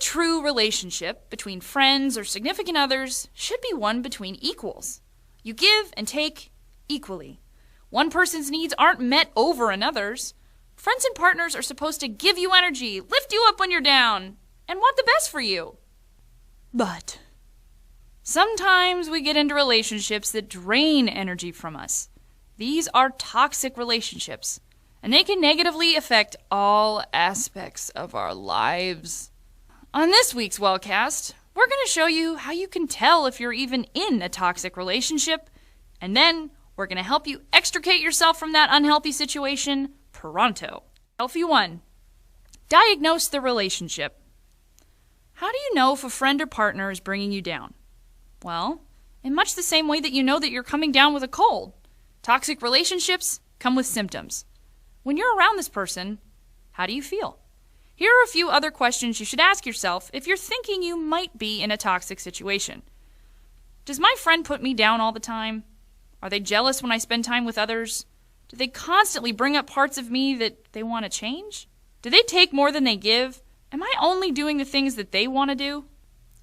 true relationship between friends or significant others should be one between equals. You give and take equally. One person's needs aren't met over another's. Friends and partners are supposed to give you energy, lift you up when you're down, and want the best for you. But sometimes we get into relationships that drain energy from us. These are toxic relationships, and they can negatively affect all aspects of our lives. On this week's Wellcast, we're going to show you how you can tell if you're even in a toxic relationship, and then we're going to help you extricate yourself from that unhealthy situation pronto. Selfie 1. Diagnose the relationship. How do you know if a friend or partner is bringing you down? Well, in much the same way that you know that you're coming down with a cold. Toxic relationships come with symptoms. When you're around this person, how do you feel? Here are a few other questions you should ask yourself if you're thinking you might be in a toxic situation. Does my friend put me down all the time? Are they jealous when I spend time with others? Do they constantly bring up parts of me that they want to change? Do they take more than they give? Am I only doing the things that they want to do?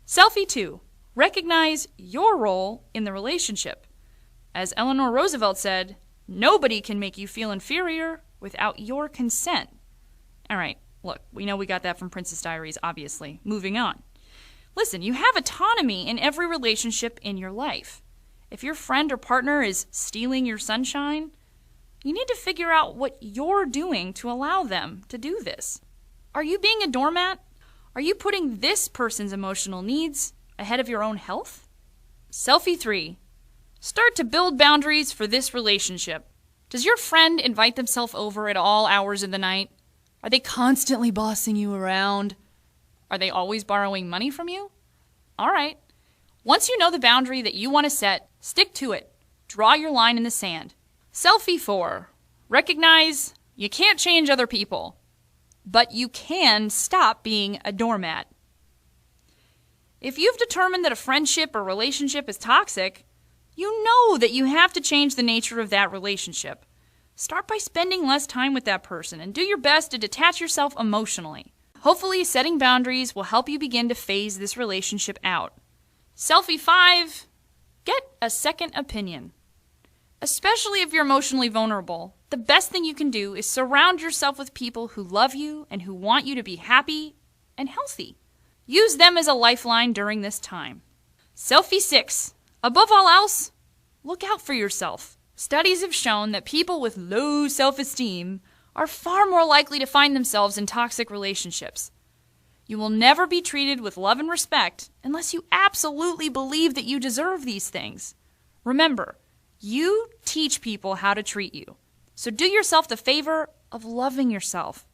Selfie 2. Recognize your role in the relationship. As Eleanor Roosevelt said, nobody can make you feel inferior without your consent. All right, look, we know we got that from Princess Diaries, obviously. Moving on. Listen, you have autonomy in every relationship in your life. If your friend or partner is stealing your sunshine, you need to figure out what you're doing to allow them to do this. Are you being a doormat? Are you putting this person's emotional needs ahead of your own health? Selfie 3. Start to build boundaries for this relationship. Does your friend invite themselves over at all hours of the night? Are they constantly bossing you around? Are they always borrowing money from you? All right. Once you know the boundary that you want to set, stick to it. Draw your line in the sand. Selfie 4. Recognize you can't change other people, but you can stop being a doormat. If you've determined that a friendship or relationship is toxic, you know that you have to change the nature of that relationship. Start by spending less time with that person and do your best to detach yourself emotionally. Hopefully, setting boundaries will help you begin to phase this relationship out. Selfie 5. Get a second opinion. Especially if you're emotionally vulnerable, the best thing you can do is surround yourself with people who love you and who want you to be happy and healthy. Use them as a lifeline during this time. Selfie 6. Above all else, look out for yourself. Studies have shown that people with low self-esteem are far more likely to find themselves in toxic relationships. You will never be treated with love and respect unless you absolutely believe that you deserve these things. Remember, you teach people how to treat you. So do yourself the favor of loving yourself.